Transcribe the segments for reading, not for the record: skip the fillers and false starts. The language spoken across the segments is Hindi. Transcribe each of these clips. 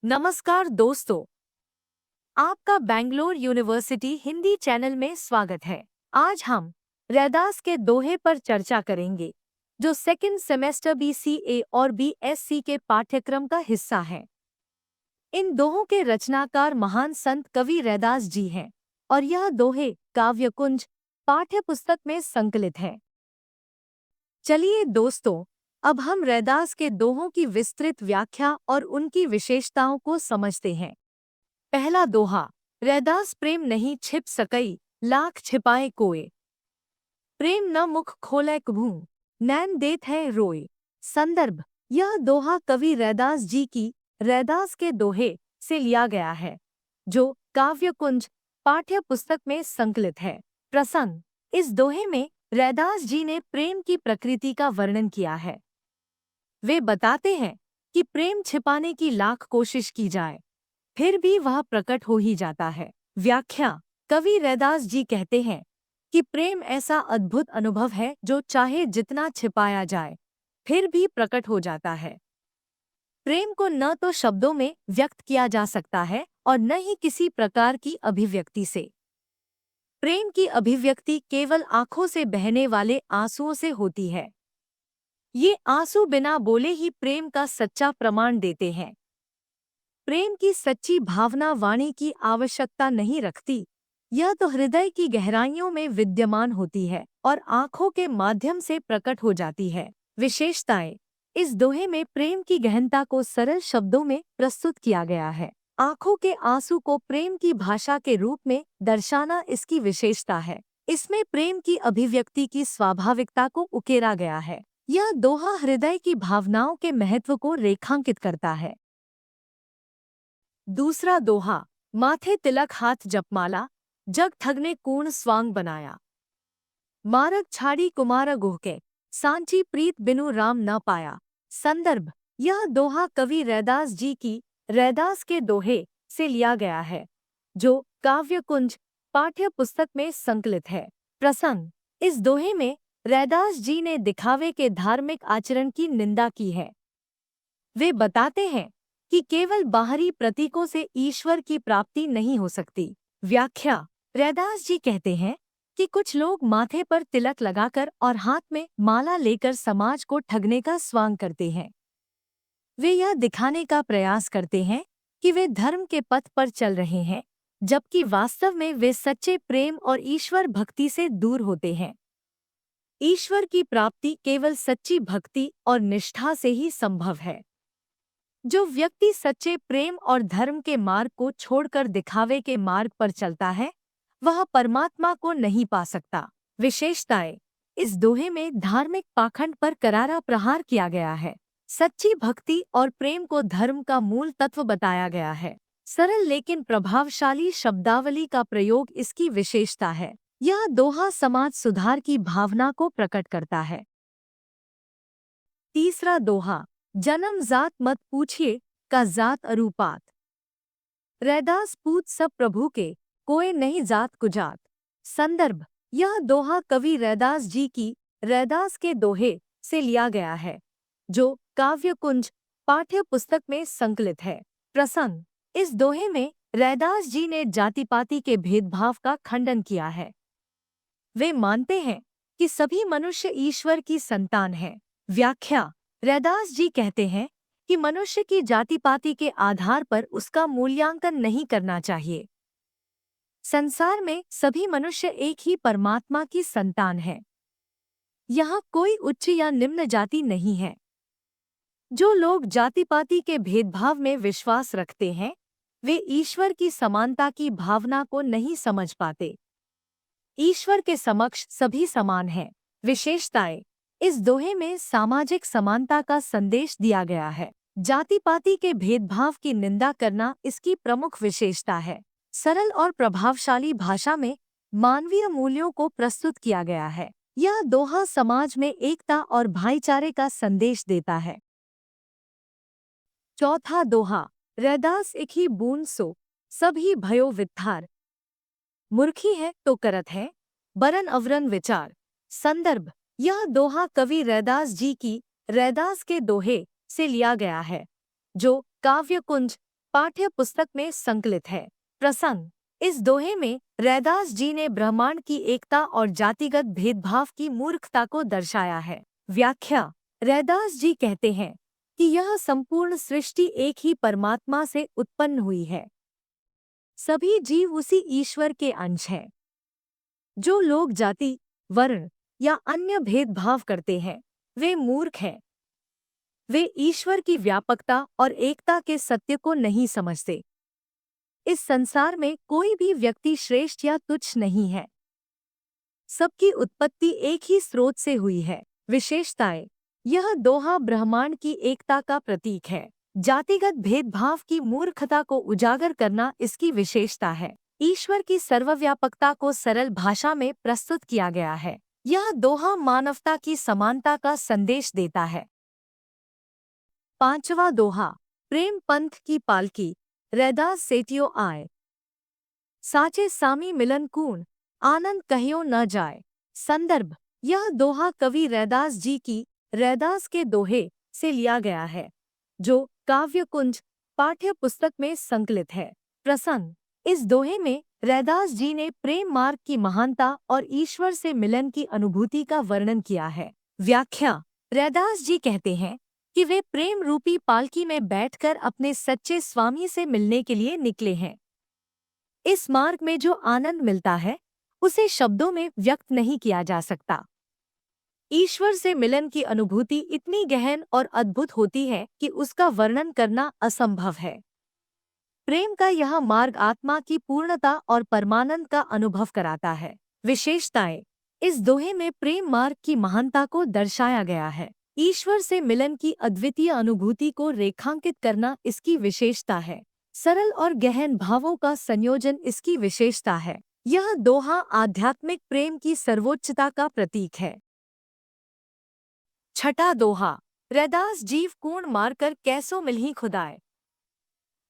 नमस्कार दोस्तों, आपका बेंगलोर यूनिवर्सिटी हिंदी चैनल में स्वागत है। आज हम रैदास के दोहे पर चर्चा करेंगे, जो सेकंड सेमेस्टर बीसीए और बीएससी के पाठ्यक्रम का हिस्सा है। इन दोहों के रचनाकार महान संत कवि रैदास जी हैं और यह दोहे काव्यकुंज पाठ्य पुस्तक में संकलित है। चलिए दोस्तों, अब हम रैदास के दोहों की विस्तृत व्याख्या और उनकी विशेषताओं को समझते हैं। पहला दोहा। रैदास प्रेम नहीं छिप सकई, लाख छिपाए कोय। प्रेम न मुख खोलै कभू, नैन देत है रोय। संदर्भ। यह दोहा कवि रैदास जी की रैदास के दोहे से लिया गया है, जो काव्यकुंज पाठ्य पुस्तक में संकलित है। प्रसंग। इस दोहे में रैदास जी ने प्रेम की प्रकृति का वर्णन किया है। वे बताते हैं कि प्रेम छिपाने की लाख कोशिश की जाए, फिर भी वह प्रकट हो ही जाता है। व्याख्या। कवि रैदास जी कहते हैं कि प्रेम ऐसा अद्भुत अनुभव है जो चाहे जितना छिपाया जाए, फिर भी प्रकट हो जाता है। प्रेम को न तो शब्दों में व्यक्त किया जा सकता है और न ही किसी प्रकार की अभिव्यक्ति से। प्रेम की अभिव्यक्ति केवल आंखों से बहने वाले आंसुओं से होती है। ये आंसू बिना बोले ही प्रेम का सच्चा प्रमाण देते हैं। प्रेम की सच्ची भावना वाणी की आवश्यकता नहीं रखती, यह तो हृदय की गहराइयों में विद्यमान होती है और आंखों के माध्यम से प्रकट हो जाती है। विशेषताएं। इस दोहे में प्रेम की गहनता को सरल शब्दों में प्रस्तुत किया गया है। आंखों के आंसू को प्रेम की भाषा के रूप में दर्शाना इसकी विशेषता है। इसमें प्रेम की अभिव्यक्ति की स्वाभाविकता को उकेरा गया है। यह दोहा हृदय की भावनाओं के महत्व को रेखांकित करता है। दूसरा दोहा। माथे तिलक हाथ जपमाला, जग ठगने कूर्ण स्वांग बनाया। मारग छाड़ी कुमार गुहके, सांची प्रीत बिनु राम न पाया। संदर्भ। यह दोहा कवि रैदास जी की रैदास के दोहे से लिया गया है, जो काव्यकुंज पाठ्य पुस्तक में संकलित है। प्रसंग। इस दोहे में रैदास जी ने दिखावे के धार्मिक आचरण की निंदा की है। वे बताते हैं कि केवल बाहरी प्रतीकों से ईश्वर की प्राप्ति नहीं हो सकती। व्याख्या। रैदास जी कहते हैं कि कुछ लोग माथे पर तिलक लगाकर और हाथ में माला लेकर समाज को ठगने का स्वांग करते हैं। वे यह दिखाने का प्रयास करते हैं कि वे धर्म के पथ पर चल रहे हैं, जबकि वास्तव में वे सच्चे प्रेम और ईश्वर भक्ति से दूर होते हैं। ईश्वर की प्राप्ति केवल सच्ची भक्ति और निष्ठा से ही संभव है। जो व्यक्ति सच्चे प्रेम और धर्म के मार्ग को छोड़कर दिखावे के मार्ग पर चलता है, वह परमात्मा को नहीं पा सकता। विशेषताएं। इस दोहे में धार्मिक पाखंड पर करारा प्रहार किया गया है। सच्ची भक्ति और प्रेम को धर्म का मूल तत्व बताया गया है। सरल लेकिन प्रभावशाली शब्दावली का प्रयोग इसकी विशेषता है। यह दोहा समाज सुधार की भावना को प्रकट करता है। तीसरा दोहा। जन्म जात मत पूछिए, का जात अरूपात। रैदास पूत सब प्रभु के, कोय नहीं जात कुजात। संदर्भ। यह दोहा कवि रैदास जी की रैदास के दोहे से लिया गया है, जो काव्यकुंज पाठ्य पुस्तक में संकलित है। प्रसंग। इस दोहे में रैदास जी ने जाति-पाति के भेदभाव का खंडन किया है। वे मानते हैं कि सभी मनुष्य ईश्वर की संतान हैं। व्याख्या। रैदास जी कहते हैं कि मनुष्य की जाति-पाति के आधार पर उसका मूल्यांकन नहीं करना चाहिए। संसार में सभी मनुष्य एक ही परमात्मा की संतान हैं। यहाँ कोई उच्च या निम्न जाति नहीं है। जो लोग जाति-पाति के भेदभाव में विश्वास रखते हैं, वे ईश्वर की समानता की भावना को नहीं समझ पाते। ईश्वर के समक्ष सभी समान हैं। विशेषताएं। इस दोहे में सामाजिक समानता का संदेश दिया गया है। जाति-पाति के भेदभाव की निंदा करना इसकी प्रमुख विशेषता है। सरल और प्रभावशाली भाषा में मानवीय मूल्यों को प्रस्तुत किया गया है। यह दोहा समाज में एकता और भाईचारे का संदेश देता है। चौथा दोहा। रैदास एक ही बूंद सो, सभी भयो वित्थार। मूर्खी है तो करत है, बरन अवरन विचार। संदर्भ। यह दोहा कवि रैदास जी की रैदास के दोहे से लिया गया है, जो काव्यकुंज पाठ्य पुस्तक में संकलित है। प्रसंग। इस दोहे में रैदास जी ने ब्रह्मांड की एकता और जातिगत भेदभाव की मूर्खता को दर्शाया है। व्याख्या। रैदास जी कहते हैं कि यह संपूर्ण सृष्टि एक ही परमात्मा से उत्पन्न हुई है। सभी जीव उसी ईश्वर के अंश हैं। जो लोग जाति, वर्ण या अन्य भेदभाव करते हैं, वे मूर्ख हैं। वे ईश्वर की व्यापकता और एकता के सत्य को नहीं समझते। इस संसार में कोई भी व्यक्ति श्रेष्ठ या तुच्छ नहीं है। सबकी उत्पत्ति एक ही स्रोत से हुई है। विशेषताएं। यह दोहा ब्रह्मांड की एकता का प्रतीक है। जातिगत भेदभाव की मूर्खता को उजागर करना इसकी विशेषता है। ईश्वर की सर्वव्यापकता को सरल भाषा में प्रस्तुत किया गया है। यह दोहा मानवता की समानता का संदेश देता है। पांचवा दोहा। प्रेम पंथ की पालकी। रैदास सेठियो आए। साचे सामी मिलन कूण, आनंद कहियो न जाए। संदर्भ। यह दोहा कवि रैदास जी की रैदास के दोहे से लिया गया है, जो काव्य कुंज पाठ्य पुस्तक में संकलित है। प्रसंग। इस दोहे में रैदास जी ने प्रेम मार्ग की महानता और ईश्वर से मिलन की अनुभूति का वर्णन किया है। व्याख्या। रैदास जी कहते हैं कि वे प्रेम रूपी पालकी में बैठकर अपने सच्चे स्वामी से मिलने के लिए निकले हैं। इस मार्ग में जो आनंद मिलता है, उसे शब्दों में व्यक्त नहीं किया जा सकता। ईश्वर से मिलन की अनुभूति इतनी गहन और अद्भुत होती है कि उसका वर्णन करना असंभव है। प्रेम का यह मार्ग आत्मा की पूर्णता और परमानंद का अनुभव कराता है। विशेषताएं। इस दोहे में प्रेम मार्ग की महानता को दर्शाया गया है। ईश्वर से मिलन की अद्वितीय अनुभूति को रेखांकित करना इसकी विशेषता है। सरल और गहन भावों का संयोजन इसकी विशेषता है। यह दोहा आध्यात्मिक प्रेम की सर्वोच्चता का प्रतीक है। छठा दोहा। रैदास जीव कूण मारकर कैसो मिलही खुदाए।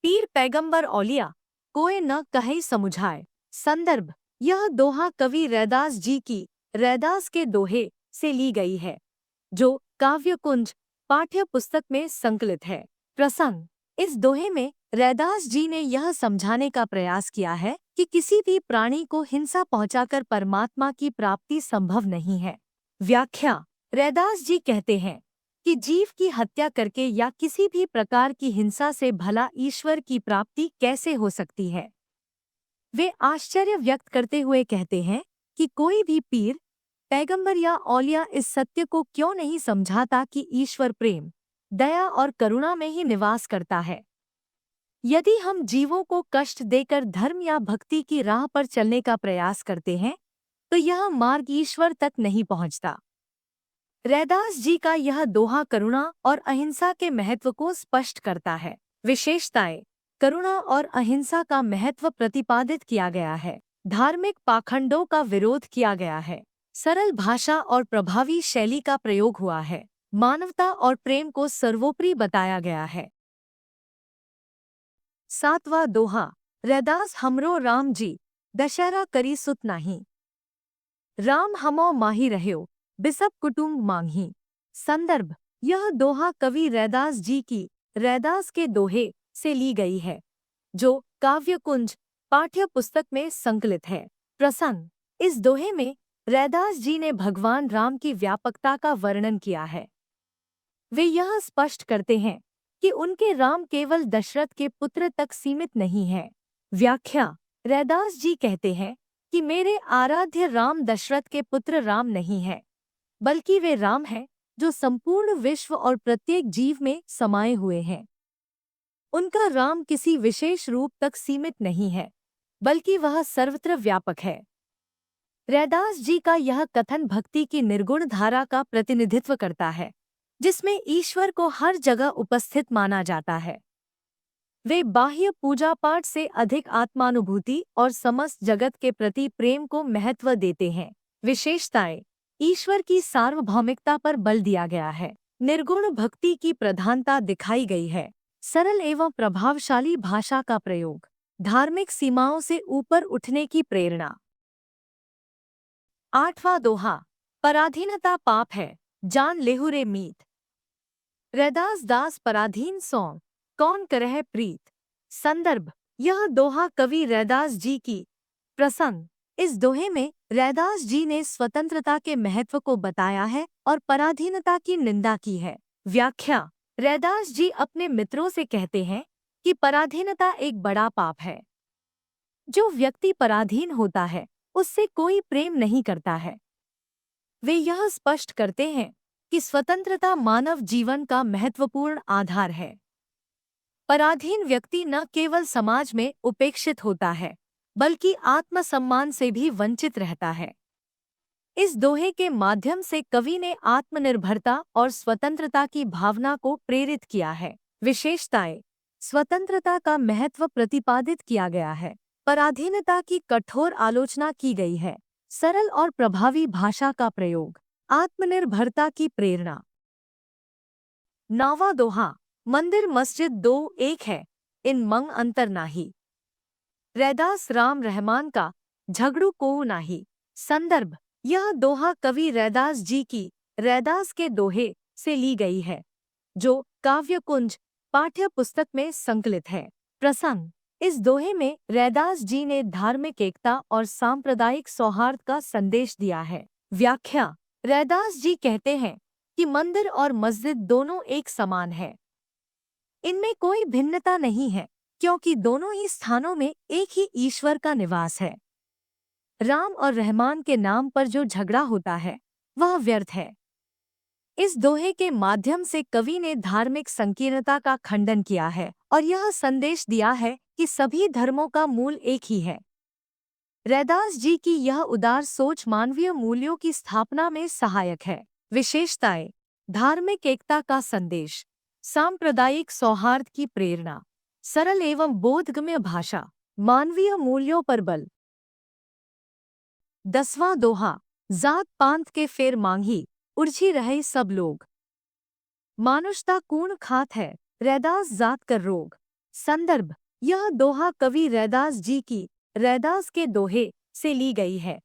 पीर पैगंबर औलिया, कोय न कहे समुझाए। संदर्भ। यह दोहा कवि रैदास जी की रैदास के दोहे से ली गई है, जो काव्य कुंज पाठ्य पुस्तक में संकलित है। प्रसंग। इस दोहे में रैदास जी ने यह समझाने का प्रयास किया है कि किसी भी प्राणी को हिंसा पहुंचाकर परमात्मा की प्राप्ति संभव नहीं है। व्याख्या। रैदास जी कहते हैं कि जीव की हत्या करके या किसी भी प्रकार की हिंसा से भला ईश्वर की प्राप्ति कैसे हो सकती है। वे आश्चर्य व्यक्त करते हुए कहते हैं कि कोई भी पीर, पैगंबर या औलिया इस सत्य को क्यों नहीं समझाता कि ईश्वर प्रेम, दया और करुणा में ही निवास करता है। यदि हम जीवों को कष्ट देकर धर्म या भक्ति की राह पर चलने का प्रयास करते हैं, तो यह मार्ग ईश्वर तक नहीं पहुंचता। रैदास जी का यह दोहा करुणा और अहिंसा के महत्व को स्पष्ट करता है। विशेषताएं। करुणा और अहिंसा का महत्व प्रतिपादित किया गया है। धार्मिक पाखंडों का विरोध किया गया है। सरल भाषा और प्रभावी शैली का प्रयोग हुआ है। मानवता और प्रेम को सर्वोपरि बताया गया है। सातवां दोहा। रैदास हमरो राम जी, दशहरा करी सुत नाही। राम हमो माही रह्यो, बिसप कुटुम्ब मांगही। संदर्भ। यह दोहा कवि रैदास जी की रैदास के दोहे से ली गई है, जो काव्य कुंज पाठ्य पुस्तक में संकलित है। प्रसंग। इस दोहे में रैदास जी ने भगवान राम की व्यापकता का वर्णन किया है। वे यह स्पष्ट करते हैं कि उनके राम केवल दशरथ के पुत्र तक सीमित नहीं हैं। व्याख्या। रैदास जी कहते हैं कि मेरे आराध्य राम दशरथ के पुत्र राम नहीं हैं, बल्कि वे राम हैं जो संपूर्ण विश्व और प्रत्येक जीव में समाये हुए हैं। उनका राम किसी विशेष रूप तक सीमित नहीं है, बल्कि वह सर्वत्र व्यापक है। रैदास जी का यह कथन भक्ति की निर्गुण धारा का प्रतिनिधित्व करता है, जिसमें ईश्वर को हर जगह उपस्थित माना जाता है। वे बाह्य पूजा पाठ से अधिक आत्मानुभूति और समस्त जगत के प्रति प्रेम को महत्व देते हैं। विशेषताएं। ईश्वर की सार्वभौमिकता पर बल दिया गया है। निर्गुण भक्ति की प्रधानता दिखाई गई है। सरल एवं प्रभावशाली भाषा का प्रयोग। धार्मिक सीमाओं से ऊपर उठने की प्रेरणा। आठवां दोहा। पराधीनता पाप है, जान लेहुरे मीत। रैदास दास पराधीन सौ, कौन करह प्रीत। संदर्भ, यह दोहा कवि रैदास जी की। प्रसंग, इस दोहे में रैदास जी ने स्वतंत्रता के महत्व को बताया है और पराधीनता की निंदा की है। व्याख्या, रैदास जी अपने मित्रों से कहते हैं कि पराधीनता एक बड़ा पाप है। जो व्यक्ति पराधीन होता है उससे कोई प्रेम नहीं करता है। वे यह स्पष्ट करते हैं कि स्वतंत्रता मानव जीवन का महत्वपूर्ण आधार है। पराधीन व्यक्ति न केवल समाज में उपेक्षित होता है बल्कि आत्मसम्मान से भी वंचित रहता है। इस दोहे के माध्यम से कवि ने आत्मनिर्भरता और स्वतंत्रता की भावना को प्रेरित किया है। विशेषताएं, स्वतंत्रता का महत्व प्रतिपादित किया गया है। पराधीनता की कठोर आलोचना की गई है। सरल और प्रभावी भाषा का प्रयोग, आत्मनिर्भरता की प्रेरणा। नावा दोहा, मंदिर मस्जिद दो एक है, इन मंग अंतर नाही। रैदास राम रहमान का झगड़ू कोऊ नाही। संदर्भ, यह दोहा कवि रैदास जी की रैदास के दोहे से ली गई है, जो काव्यकुंज पाठ्य पुस्तक में संकलित है। प्रसंग, इस दोहे में रैदास जी ने धार्मिक एकता और सांप्रदायिक सौहार्द का संदेश दिया है। व्याख्या, रैदास जी कहते हैं कि मंदिर और मस्जिद दोनों एक समान है। इनमें कोई भिन्नता नहीं है क्योंकि दोनों ही स्थानों में एक ही ईश्वर का निवास है। राम और रहमान के नाम पर जो झगड़ा होता है वह व्यर्थ है। इस दोहे के माध्यम से कवि ने धार्मिक संकीर्णता का खंडन किया है और यह संदेश दिया है कि सभी धर्मों का मूल एक ही है। रैदास जी की यह उदार सोच मानवीय मूल्यों की स्थापना में सहायक है। विशेषताएं, धार्मिक एकता का संदेश, सांप्रदायिक सौहार्द की प्रेरणा, सरल एवं बोधगम्य भाषा, मानवीय मूल्यों पर बल। 10वां दोहा, जात पांत के फेर मांगी, उलझी रहे सब लोग। मानुषता कूण खात है, रैदास जात कर रोग। संदर्भ, यह दोहा कवि रैदास जी की रैदास के दोहे से ली गई है,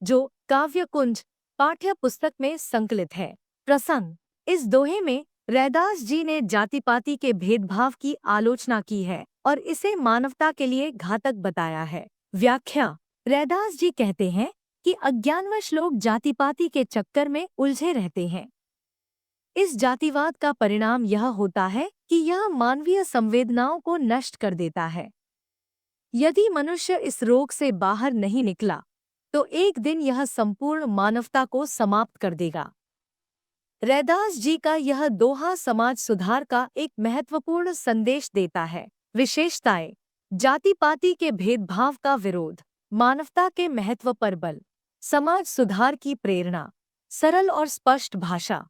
जो काव्यकुंज पाठ्य पुस्तक में संकलित है। प्रसंग, इस दोहे में रैदास जी ने जाति पाति के भेदभाव की आलोचना की है और इसे मानवता के लिए घातक बताया है। व्याख्या, रैदास जी कहते हैं कि अज्ञानवश लोग जाति पाति के चक्कर में उलझे रहते हैं। इस जातिवाद का परिणाम यह होता है कि यह मानवीय संवेदनाओं को नष्ट कर देता है। यदि मनुष्य इस रोग से बाहर नहीं निकला तो एक दिन यह संपूर्ण मानवता को समाप्त कर देगा। रैदास जी का यह दोहा समाज सुधार का एक महत्वपूर्ण संदेश देता है। विशेषताएं, जाति पाति के भेदभाव का विरोध, मानवता के महत्व पर बल, समाज सुधार की प्रेरणा, सरल और स्पष्ट भाषा।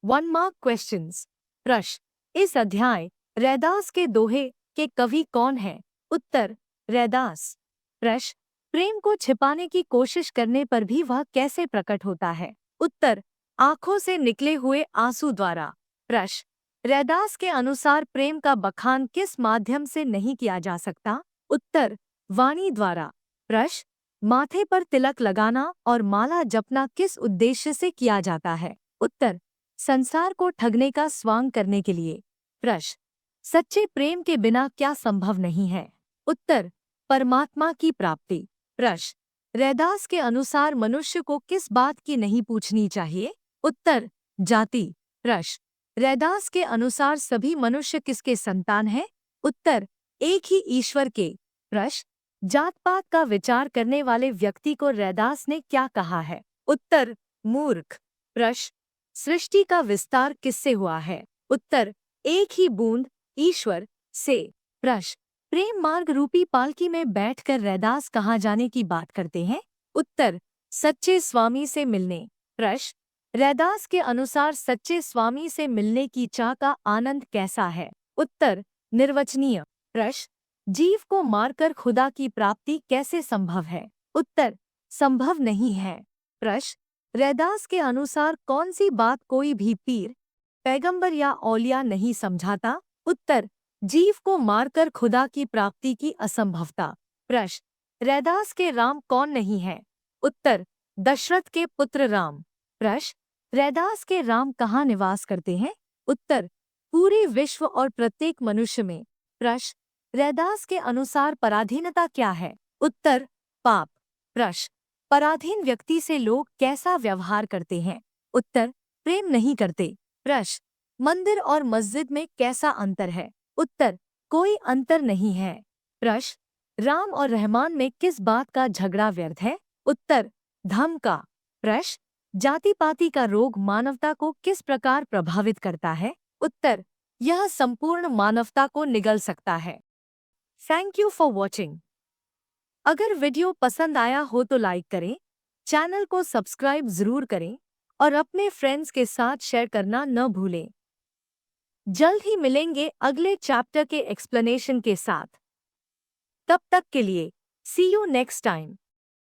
1 मार्क क्वेश्चंस। प्रश्न, इस अध्याय रैदास के दोहे के कवि कौन हैं? उत्तर, रैदास। प्रश्न, प्रेम को छिपाने की कोशिश करने पर भी वह कैसे प्रकट होता है? उत्तर, आंखों से निकले हुए आंसू द्वारा। प्रश्न, रैदास के अनुसार प्रेम का बखान किस माध्यम से नहीं किया जा सकता? उत्तर, वाणी द्वारा। प्रश्न, माथे पर तिलक लगाना और माला जपना किस उद्देश्य से किया जाता है? उत्तर, संसार को ठगने का स्वांग करने के लिए। प्रश्न, सच्चे प्रेम के बिना क्या संभव नहीं है? उत्तर, परमात्मा की प्राप्ति। प्रश्न, रैदास के अनुसार मनुष्य को किस बात की नहीं पूछनी चाहिए? उत्तर, जाति। प्रश्न, रैदास के अनुसार सभी मनुष्य किसके संतान हैं? उत्तर, एक ही ईश्वर के। प्रश्न, जात पात का विचार करने वाले व्यक्ति को रैदास ने क्या कहा है? उत्तर, मूर्ख। प्रश्न, सृष्टि का विस्तार किससे हुआ है? उत्तर, एक ही बूंद ईश्वर से। प्रश्न, प्रेम मार्ग रूपी पालकी में बैठकर रैदास कहाँ जाने की बात करते हैं? उत्तर, सच्चे स्वामी से मिलने। प्रश्न, रैदास के अनुसार सच्चे स्वामी से मिलने की चाह का आनंद कैसा है? उत्तर, निर्वचनीय। प्रश्न, जीव को मारकर खुदा की प्राप्ति कैसे संभव है? उत्तर, संभव नहीं है। प्रश्न, रैदास के अनुसार कौन सी बात कोई भी पीर, पैगंबर या औलिया नहीं समझाता? उत्तर, जीव को मारकर खुदा की प्राप्ति की असंभवता। प्रश्न, रैदास के राम कौन नहीं है? उत्तर, दशरथ के पुत्र राम। प्रश्न, रैदास के राम कहाँ निवास करते हैं? उत्तर, पूरे विश्व और प्रत्येक मनुष्य में। प्रश्न, रैदास के अनुसार पराधीनता क्या है? उत्तर, पाप। प्रश्न, पराधीन व्यक्ति से लोग कैसा व्यवहार करते हैं? उत्तर, प्रेम नहीं करते। प्रश्न, मंदिर और मस्जिद में कैसा अंतर है? उत्तर, कोई अंतर नहीं है। प्रश्न, राम और रहमान में किस बात का झगड़ा व्यर्थ है? उत्तर, धर्म का। प्रश्न, जाति पाति का रोग मानवता को किस प्रकार प्रभावित करता है? उत्तर, यह संपूर्ण मानवता को निगल सकता है। Thank you for watching. अगर वीडियो पसंद आया हो तो लाइक करें, चैनल को सब्सक्राइब जरूर करें और अपने फ्रेंड्स के साथ शेयर करना न भूलें। जल्द ही मिलेंगे अगले चैप्टर के एक्सप्लेनेशन के साथ। तब तक के लिए सी यू नेक्स्ट टाइम।